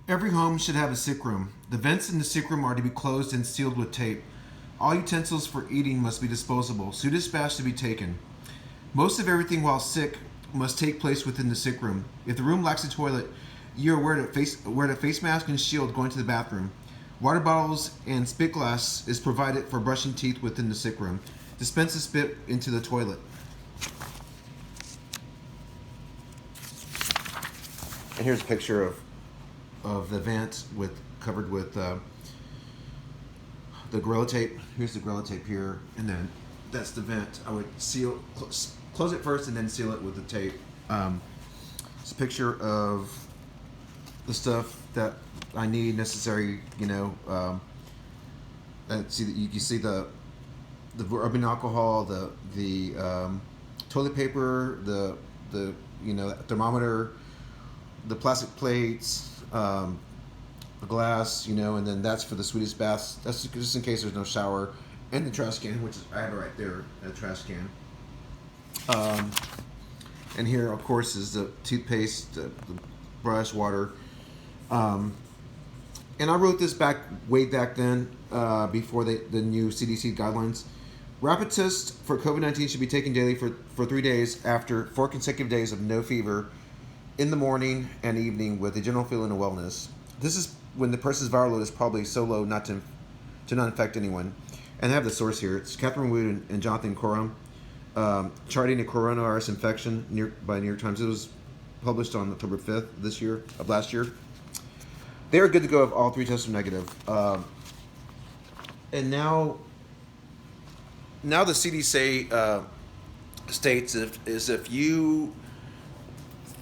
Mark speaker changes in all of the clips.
Speaker 1: Every home should have a sick room. The vents in the sick room are to be closed and sealed with tape. All utensils for eating must be disposable. Sudis baths should be taken. Most of everything while sick must take place within the sick room. If the room lacks a toilet, you are wear a face mask and shield going to the bathroom. Water bottles and spit glass is provided for brushing teeth within the sick room. Dispense the spit into the toilet. And here's a picture of the vent covered with the Gorilla Tape. Here's the Gorilla Tape here, and then that's the vent. I would close it first, and then seal it with the tape. It's a picture of the stuff that I need necessary. And see that you can see the rubbing alcohol, the toilet paper, the thermometer, the plastic plates, the glass, and then that's for the Swedish baths. That's just in case there's no shower, and the trash can, which I have it right there, a trash can. And here, of course, is the toothpaste, the brush, water. And I wrote this way back then, before the new CDC guidelines. Rapid tests for COVID-19 should be taken daily for 3 days after 4 consecutive days of no fever, in the morning and evening with a general feeling of wellness. This is when the person's viral load is probably so low not to not infect anyone. And I have the source here. It's Catherine Wood and Jonathan Coram, charting a coronavirus infection by New York Times. It was published on October 5th of last year. They are good to go if all 3 tests are negative. And now the CDC states if you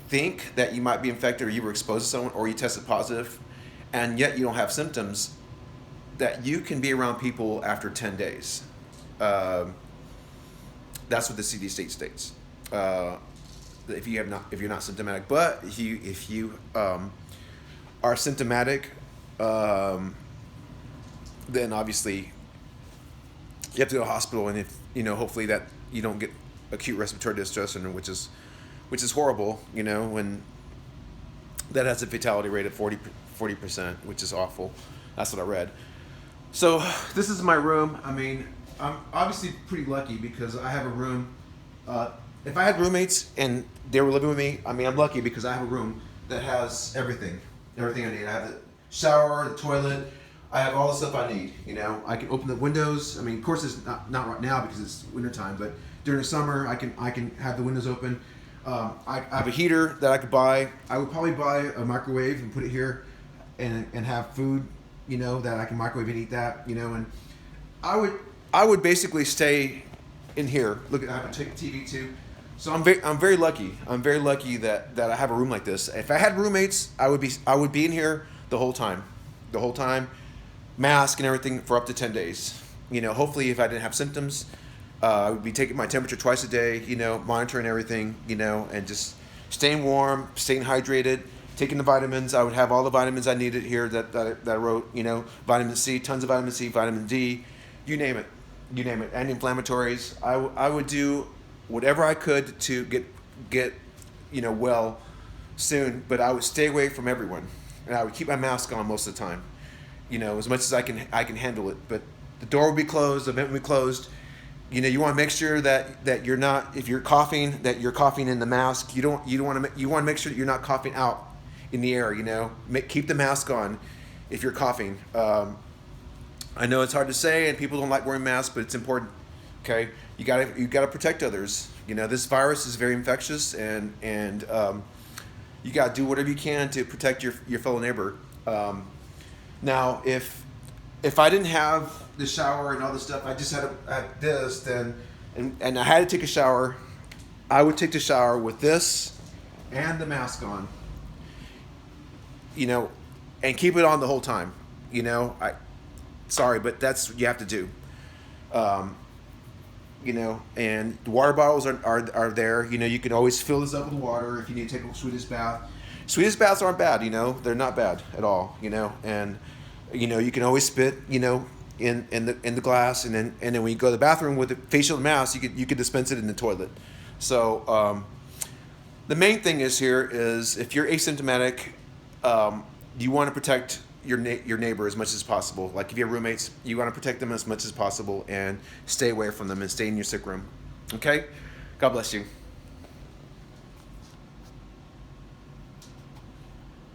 Speaker 1: think that you might be infected or you were exposed to someone or you tested positive and yet you don't have symptoms, that you can be around people after 10 days. That's what the CDC states. If you're not symptomatic, but if you are symptomatic, then obviously you have to go to the hospital, and if hopefully that you don't get acute respiratory distress syndrome, which is horrible, when that has a fatality rate of 40%, which is awful. That's what I read. So this is my room. I mean, I'm obviously pretty lucky because I have a room. If I had roommates and they were living with me, I mean, I'm lucky because I have a room that has everything I need. I have the shower, the toilet. I have all the stuff I need. I can open the windows. I mean, of course, it's not right now because it's wintertime, but during the summer, I can have the windows open. I have a heater that I could buy. I would probably buy a microwave and put it here, and have food, that I can microwave and eat that, and I would basically stay in here. Look, I have a TV too, so I'm very lucky. I'm very lucky that I have a room like this. If I had roommates, I would be in here the whole time, mask and everything for up to 10 days. Hopefully, if I didn't have symptoms, I would be taking my temperature twice a day, monitoring everything, and just staying warm, staying hydrated, taking the vitamins. I would have all the vitamins I needed here that I wrote, vitamin C, tons of vitamin C, vitamin D, you name it, anti-inflammatories. I would do whatever I could to get well soon, but I would stay away from everyone, and I would keep my mask on most of the time, as much as I can handle it. But the door would be closed, the vent would be closed. You want to make sure that you're not, if you're coughing, that you're coughing in the mask. You want to make sure that you're not coughing out in the air. Keep the mask on if you're coughing. I know it's hard to say, and people don't like wearing masks, but it's important. Okay, you gotta protect others. This virus is very infectious, and you gotta do whatever you can to protect your fellow neighbor. Now, if I didn't have the shower and all this stuff, I just had this, then, and I had to take a shower, I would take the shower with this and the mask on, and keep it on the whole time. Sorry, but that's what you have to do. And the water bottles are there. You can always fill this up with water if you need to take a Swedish bath. Swedish baths aren't bad, they're not bad at all, and you can always spit, in the glass, and then when you go to the bathroom with a facial mask, you could dispense it in the toilet. So the main thing is if you're asymptomatic, you want to protect your neighbor as much as possible. Like if you have roommates, you want to protect them as much as possible and stay away from them and stay in your sick room. Okay? God bless you.